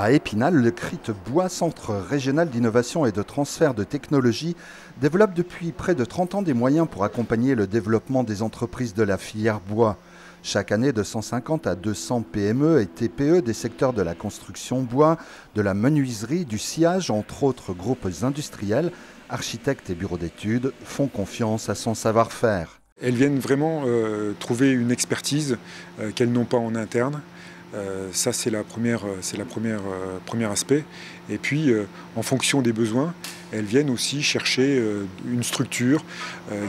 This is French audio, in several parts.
À Épinal, le CRIT Bois, Centre régional d'innovation et de transfert de technologie, développe depuis près de 30 ans des moyens pour accompagner le développement des entreprises de la filière bois. Chaque année, de 150 à 200 PME et TPE des secteurs de la construction bois, de la menuiserie, du sciage, entre autres groupes industriels, architectes et bureaux d'études, font confiance à son savoir-faire. Elles viennent vraiment trouver une expertise qu'elles n'ont pas en interne. Ça, c'est premier aspect. Et puis, en fonction des besoins, elles viennent aussi chercher une structure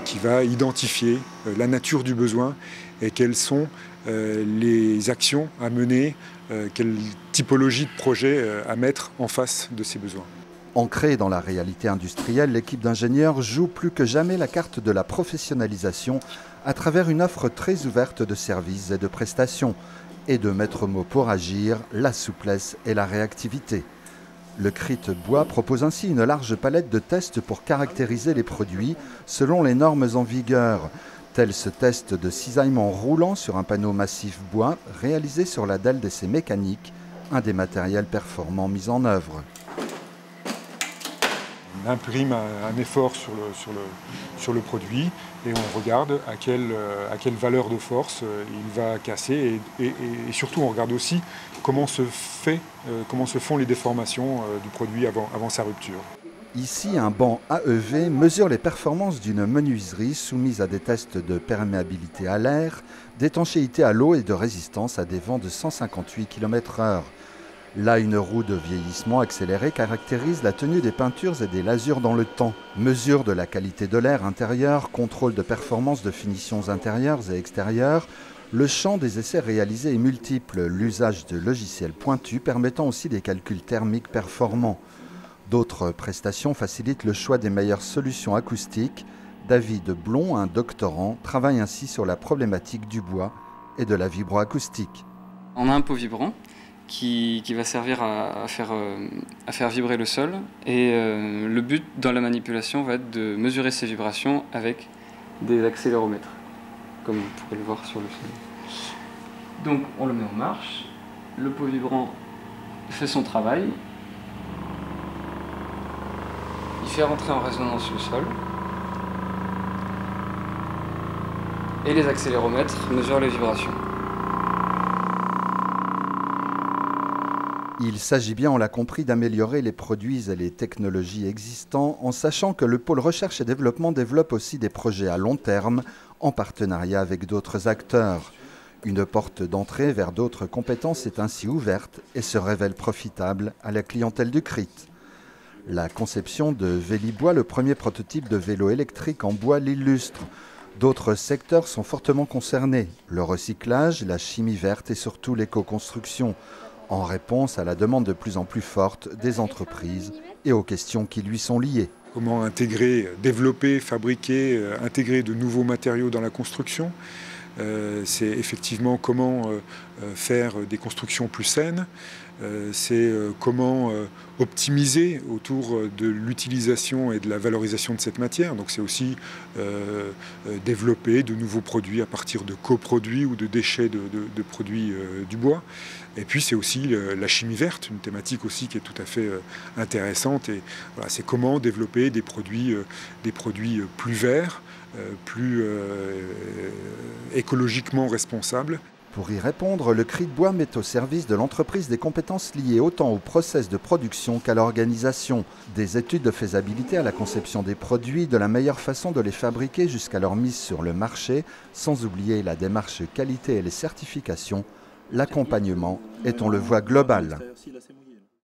qui va identifier la nature du besoin et quelles sont les actions à mener, quelle typologie de projet à mettre en face de ces besoins. Ancrée dans la réalité industrielle, l'équipe d'ingénieurs joue plus que jamais la carte de la professionnalisation à travers une offre très ouverte de services et de prestations, et de maître mot pour agir, la souplesse et la réactivité. Le CRIT Bois propose ainsi une large palette de tests pour caractériser les produits selon les normes en vigueur, tel ce test de cisaillement roulant sur un panneau massif bois réalisé sur la dalle d'essai mécanique, un des matériels performants mis en œuvre. On imprime un effort sur le produit et on regarde à quelle valeur de force il va casser et surtout on regarde aussi comment se font les déformations du produit avant sa rupture. Ici, un banc AEV mesure les performances d'une menuiserie soumise à des tests de perméabilité à l'air, d'étanchéité à l'eau et de résistance à des vents de 158 km/h. Là, une roue de vieillissement accéléré caractérise la tenue des peintures et des lasures dans le temps. Mesure de la qualité de l'air intérieur, contrôle de performance de finitions intérieures et extérieures, le champ des essais réalisés est multiple, l'usage de logiciels pointus permettant aussi des calculs thermiques performants. D'autres prestations facilitent le choix des meilleures solutions acoustiques. David Blond, un doctorant, travaille ainsi sur la problématique du bois et de la vibroacoustique. On a un pot vibrant qui va servir à faire vibrer le sol. Et le but dans la manipulation va être de mesurer ces vibrations avec des accéléromètres, comme vous pouvez le voir sur le sol. Donc on le met en marche, le pot vibrant fait son travail, il fait rentrer en résonance le sol, et les accéléromètres mesurent les vibrations. Il s'agit bien, on l'a compris, d'améliorer les produits et les technologies existants en sachant que le pôle recherche et développement développe aussi des projets à long terme en partenariat avec d'autres acteurs. Une porte d'entrée vers d'autres compétences est ainsi ouverte et se révèle profitable à la clientèle du CRIT. La conception de Vélibois, le premier prototype de vélo électrique en bois, l'illustre. D'autres secteurs sont fortement concernés, le recyclage, la chimie verte et surtout l'éco-construction, en réponse à la demande de plus en plus forte des entreprises et aux questions qui lui sont liées. Comment intégrer, développer, fabriquer, intégrer de nouveaux matériaux dans la construction. C'est effectivement comment faire des constructions plus saines, c'est comment optimiser autour de l'utilisation et de la valorisation de cette matière. Donc c'est aussi développer de nouveaux produits à partir de coproduits ou de déchets de produits du bois. Et puis c'est aussi la chimie verte, une thématique aussi qui est tout à fait intéressante. Et voilà, c'est comment développer des produits plus verts, plus écologiquement responsables. Pour y répondre, le CRIT Bois met au service de l'entreprise des compétences liées autant au process de production qu'à l'organisation, des études de faisabilité à la conception des produits, de la meilleure façon de les fabriquer jusqu'à leur mise sur le marché, sans oublier la démarche qualité et les certifications. L'accompagnement est, on le voit, global.